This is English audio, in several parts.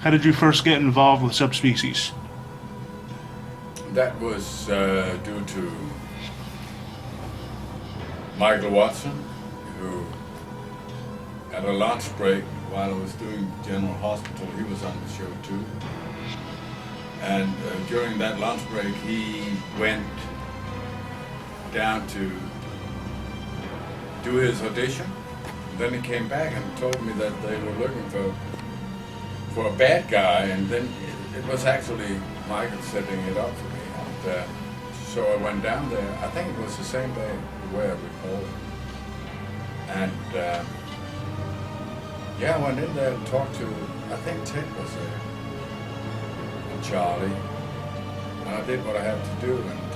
How did you first get involved with Subspecies? That was due to Michael Watson, who at a lunch break while I was doing General Hospital, he was on the show too. And during that lunch break, he went down to do his audition. And then he came back and told me that they were looking for a bad guy, and then it was actually Michael setting it up for me. And so I went down there. I think it was the same day, the way I recall it. And yeah, I went in there and talked to, I think Ted was there, and Charlie. And I did what I had to do and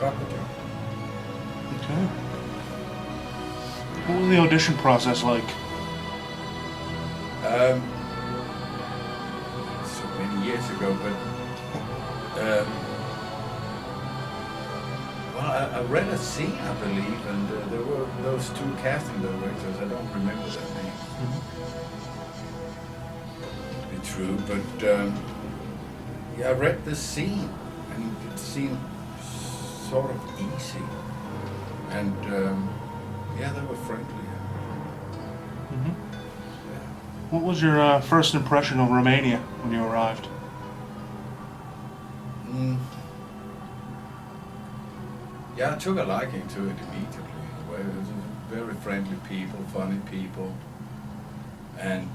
got the job. Okay. What was the audition process like? So many years ago, but well, I read a scene, I believe, and there were those two casting directors. I don't remember their names. To be true, but yeah, I read the scene, and it seemed sort of easy, and yeah, they were friendly. What was your first impression of Romania when you arrived? Yeah, I took a liking to it immediately. In a way, it was very friendly people, funny people, and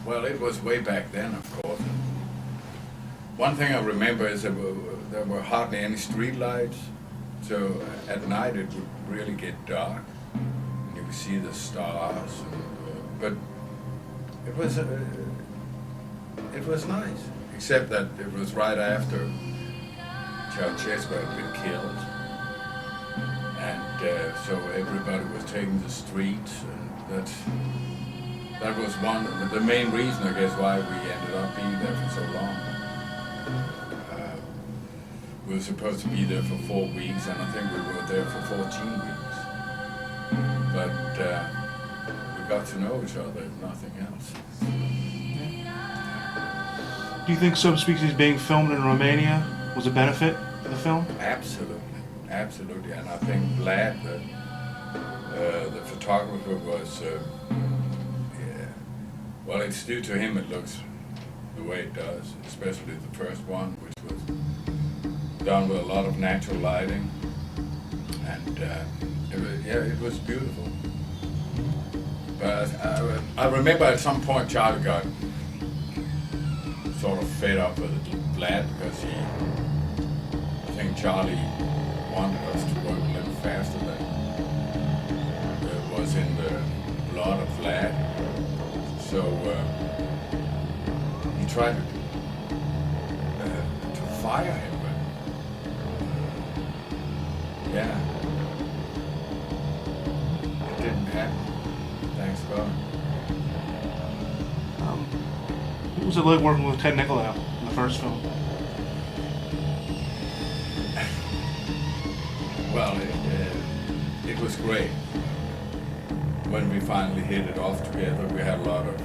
well, it was way back then, of course. One thing I remember is there were hardly any street lights, so at night it would really get dark, and you could see the stars. But it was nice, except that it was right after Ceausescu had been killed, and so everybody was taking the streets, and that was the main reason, I guess, why we ended up being there for so long. We were supposed to be there for 4 weeks, and I think we were there for 14 weeks. But we got to know each other, if nothing else. Do you think Subspecies being filmed in Romania was a benefit to the film? Absolutely, absolutely. And I think Vlad, the photographer, was, yeah, well, it's due to him it looks the way it does, especially the first one, which was done with a lot of natural lighting, and it was beautiful. But I remember at some point Charlie got sort of fed up with Vlad because I think Charlie wanted us to work a little faster than it was in the blood of Vlad. So he tried to fire him. Yeah, it didn't happen. Thanks God. What was it like working with Ted Nicolau in the first film? Well, it was great. When we finally hit it off together, we had a lot of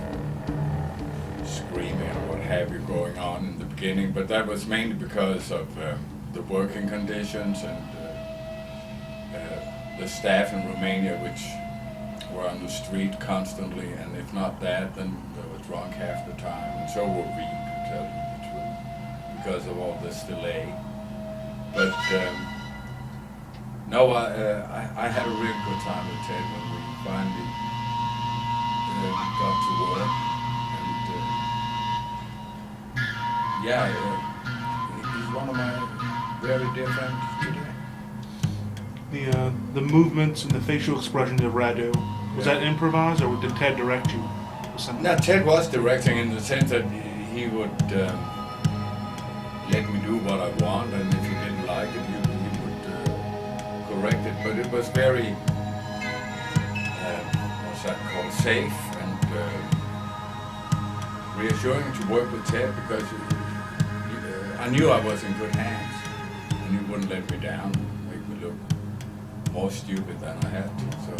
screaming and what have you going on in the beginning, but that was mainly because of the working conditions and the staff in Romania, which were on the street constantly, and if not that, then they were drunk half the time, and so were we, to tell you the truth, because of all this delay. But no, I had a real good time with Ted when we finally got to work, and yeah, he's one of my very dear friends today. The movements and the facial expressions of Radu, was that improvised, or did Ted direct you? No, Ted was directing in the sense that he would let me do what I want, and if he didn't like it, he would correct it. But it was very, what's that called, safe and reassuring to work with Ted, because I knew I was in good hands, and he wouldn't let me down, make me look more stupid than I had to. So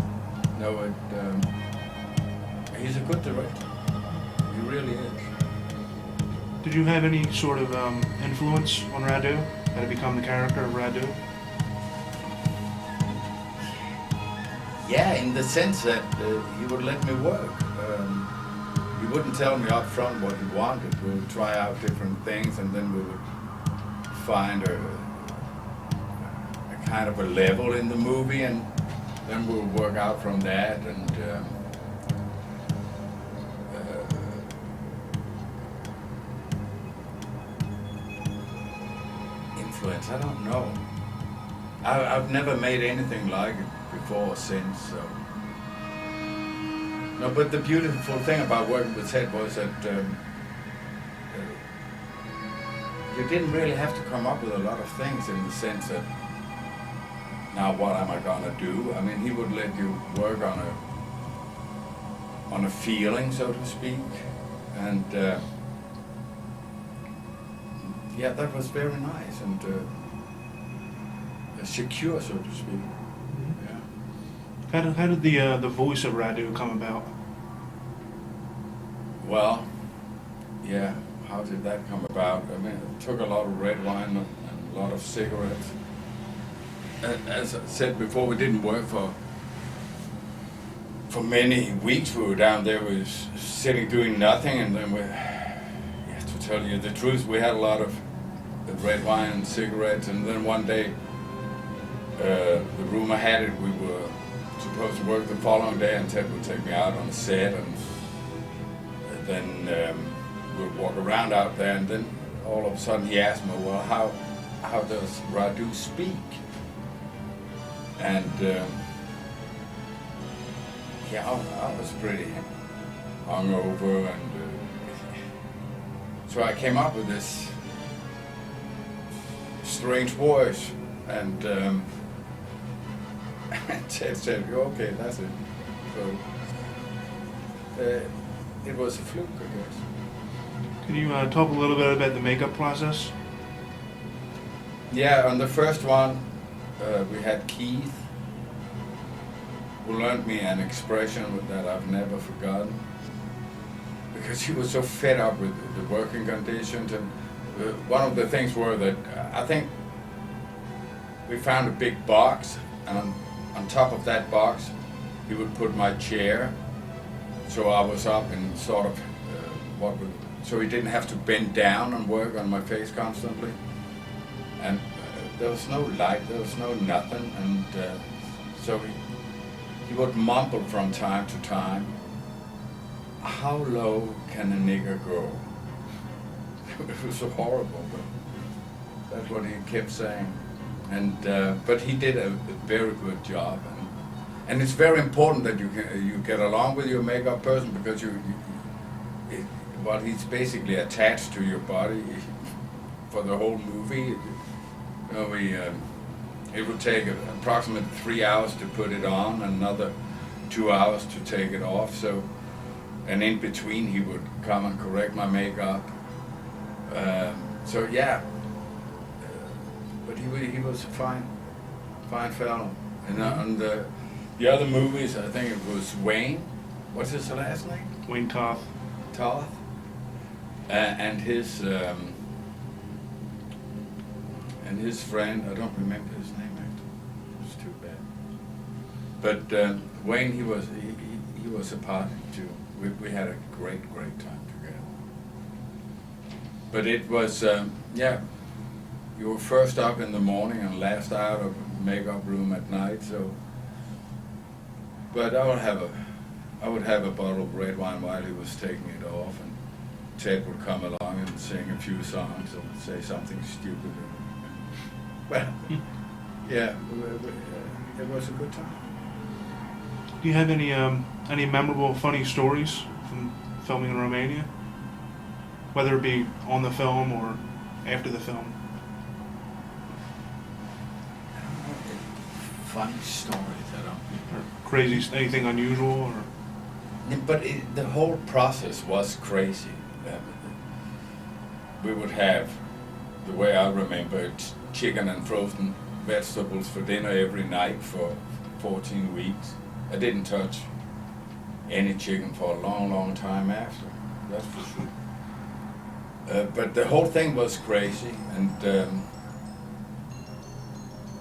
no, He's a good director. He really is. Did you have any sort of influence on Radu? How to become the character of Radu? Yeah, in the sense that he would let me work. He wouldn't tell me up front what he wanted. We would try out different things, and then we would find a kind of a level in the movie, and then we would work out from that. And influence, I don't know. I've never made anything like it before or since, so. No, but the beautiful thing about working with Ted was that you didn't really have to come up with a lot of things, in the sense that, now what am I gonna do? I mean, he would let you work on a feeling, so to speak, and yeah, that was very nice and secure, so to speak. How did the voice of Radu come about? Well, yeah, how did that come about? I mean, it took a lot of red wine and a lot of cigarettes. As I said before, we didn't work for many weeks. We were down there, we was sitting doing nothing, and then to tell you the truth, we had a lot of red wine and cigarettes, and then one day, the rumor had it we were supposed to work the following day, and Ted would take me out on the set, and then we'd walk around out there, and then all of a sudden he asked me, well, how does Radu speak? And yeah, I was pretty hungover, and so I came up with this strange voice, and Ted said, okay, that's it. So it was a fluke, I guess. Can you talk a little bit about the makeup process? Yeah, on the first one, we had Keith, who learned me an expression that I've never forgotten, because he was so fed up with the working conditions. And one of the things were that I think we found a big box, and on top of that box, he would put my chair, so I was up in sort of so he didn't have to bend down and work on my face constantly. And there was no light, there was no nothing, and so he would mumble from time to time, how low can a nigger go? It was so horrible, but that's what he kept saying. And but he did a very good job, and it's very important that you get along with your makeup person, because he's basically attached to your body for the whole movie. You know, it would take approximately 3 hours to put it on, another 2 hours to take it off. So, and in between he would come and correct my makeup. So yeah, but he was a fine fellow. And on the other movies, I think it was Wayne. What's his last name? Wayne Toth. Toth. And his friend, I don't remember his name actually. It's too bad. But Wayne, he was a party too. We had a great time together. But it was yeah. You were first up in the morning and last out of the makeup room at night. So, but I would have a bottle of red wine while he was taking it off, and Ted would come along and sing a few songs or say something stupid. Well, yeah, it was a good time. Do you have any memorable, funny stories from filming in Romania? Whether it be on the film or after the film? Funny stories, I don't. Or crazy, anything unusual? Or? But the whole process was crazy. We would have, the way I remember it, chicken and frozen vegetables for dinner every night for 14 weeks. I didn't touch any chicken for a long, long time after. That's for sure. But the whole thing was crazy, and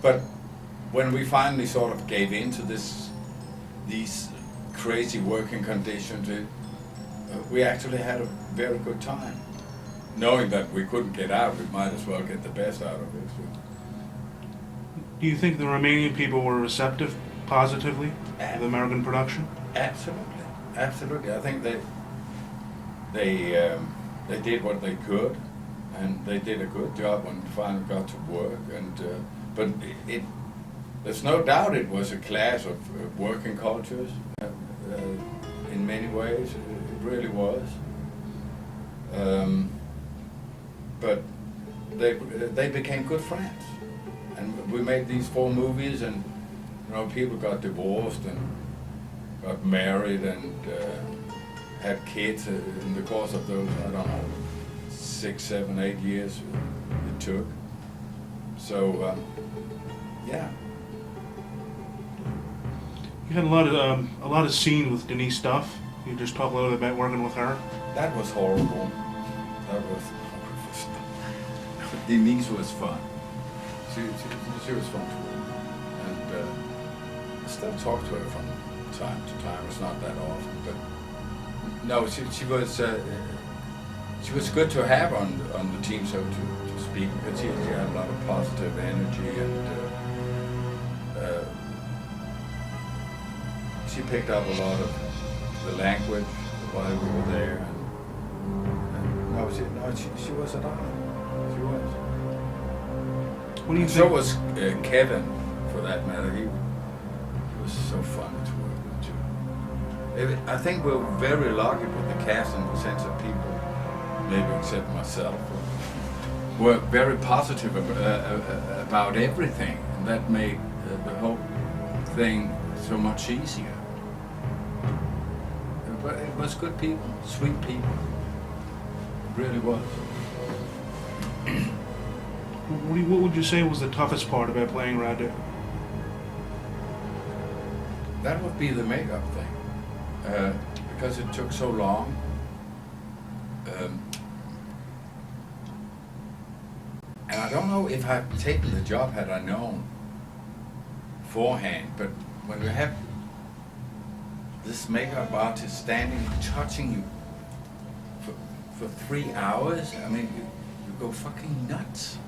but when we finally sort of gave in to these crazy working conditions, we actually had a very good time. Knowing that we couldn't get out, we might as well get the best out of it. Do you think the Romanian people were receptive positively to the American production? Absolutely, absolutely. I think they did what they could, and they did a good job when we finally got to work. And but there's no doubt it was a clash of working cultures in many ways. It really was. But they became good friends, and we made these 4 movies, and people got divorced and got married and had kids in the course of those, I don't know, 6, 7, 8 years it took. So yeah. You had a lot of scene with Denise Duff. You just talk a little bit about working with her. That was horrible. That was horrible. Denise was fun. She was fun to work with. And I still talk to her from time to time. It's not that often, but no, she was good to have on the team, so to speak, because she had a lot of positive energy, and she picked up a lot of the language while we were there, and she was a darling. She was. What do you and think? so was Kevin, for that matter. He was so fun to work with too. I think we're very lucky with the cast in the sense of people, maybe except myself, were very positive about everything, and that made the whole thing so much easier. But it was good people, sweet people. It really was. What would you say was the toughest part about playing Radu? That would be the makeup thing, because it took so long. And I don't know if I'd taken the job had I known beforehand, but when you have this makeup artist standing, touching you for 3 hours, I mean, you go fucking nuts.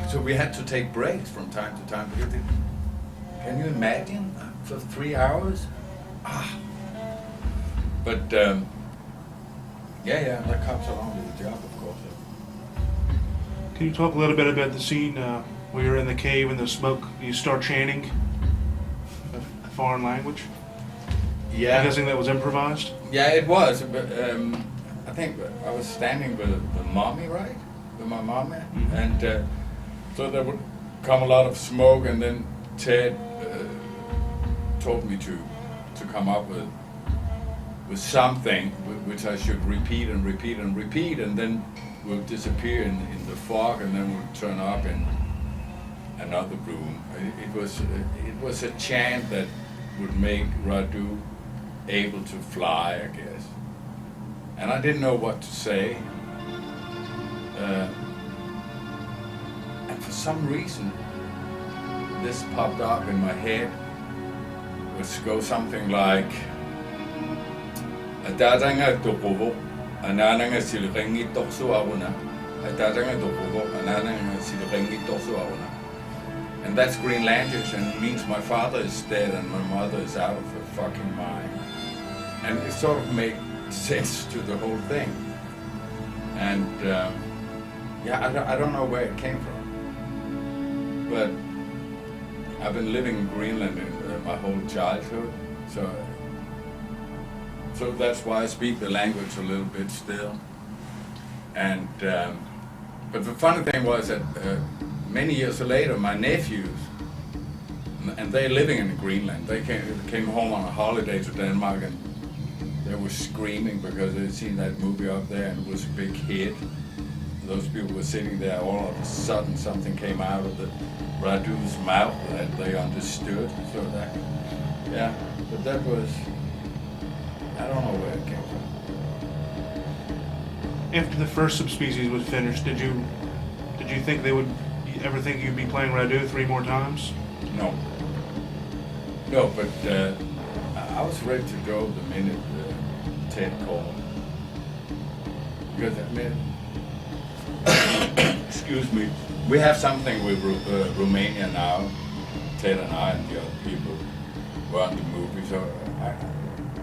So we had to take breaks from time to time. Can you imagine for 3 hours? But yeah, that comes along with the job, of course. Can you talk a little bit about the scene where you're in the cave and the smoke, you start chanting a foreign language? Yeah. I'm guessing that was improvised? Yeah, it was. But I think I was standing with mommy, right? With my mommy. Mm-hmm. And so there would come a lot of smoke, and then Ted told me to come up with something which I should repeat and repeat and repeat, and then we'll disappear in the fog, and then we'll turn up in another room. It was a chant that would make Radu able to fly, I guess. And I didn't know what to say. And for some reason, this popped up in my head, which goes something like, Adadanga Dokovo, Anananga Silrengi Toksu Aruna, Adadanga Dokovo, Anananga Silrengi Toksu Aruna. And that's Greenlandish, and it means my father is dead and my mother is out of her fucking mind. And it sort of made sense to the whole thing. And yeah, I don't know where it came from. But I've been living in Greenland my whole childhood, so that's why I speak the language a little bit still. And but the funny thing was that many years later, my nephews, and they're living in Greenland, they came home on a holiday to Denmark, and they were screaming because they'd seen that movie up there and it was a big hit. Those people were sitting there, all of a sudden something came out of the Radu's mouth that they understood. So that, yeah, but that was I don't know where it came from. After the first Subspecies was finished, did you think they would ever think you'd be playing Radu 3 more times? No. No, but I was ready to go the minute Ted called. Because, I mean, excuse me, we have something with Romania now, Ted and I and the other people who are on the movie, so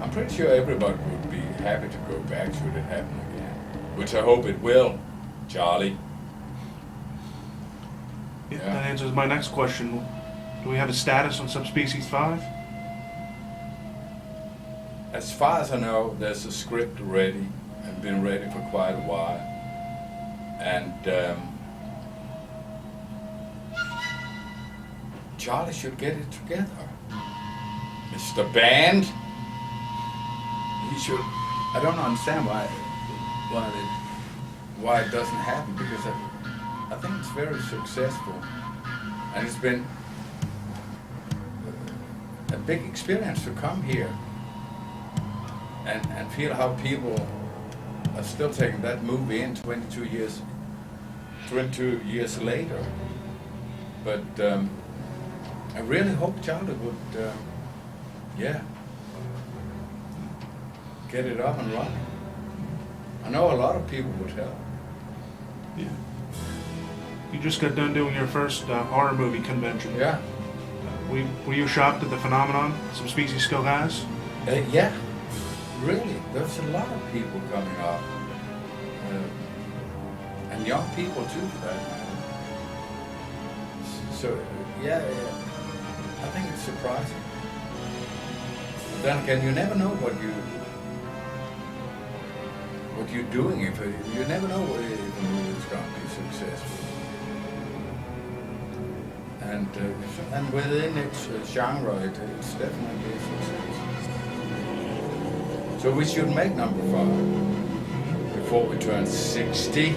I'm pretty sure everybody would be happy to go back should it happen again. Which I hope it will, Charlie. Yeah. That answers my next question. Do we have a status on Subspecies 5? As far as I know, there's a script ready and been ready for quite a while. And Charlie should get it together. Mr. Band, he should. I don't understand why it doesn't happen, because I think it's very successful, and it's been a big experience to come here and feel how people are still taking that movie in 22 years later. But I really hope Charlie would, get it up and running. I know a lot of people would help. Yeah. You just got done doing your first horror movie convention. Yeah. Were you shocked at the phenomenon Subspecies still has? Yeah, really. There's a lot of people coming up. And young people too, for that matter. So, yeah, I think it's surprising. But then again, you never know what you're doing. If you never know if a movie is going to be successful. And within its genre, it's definitely a success. So we should make number 5 before we turn 60.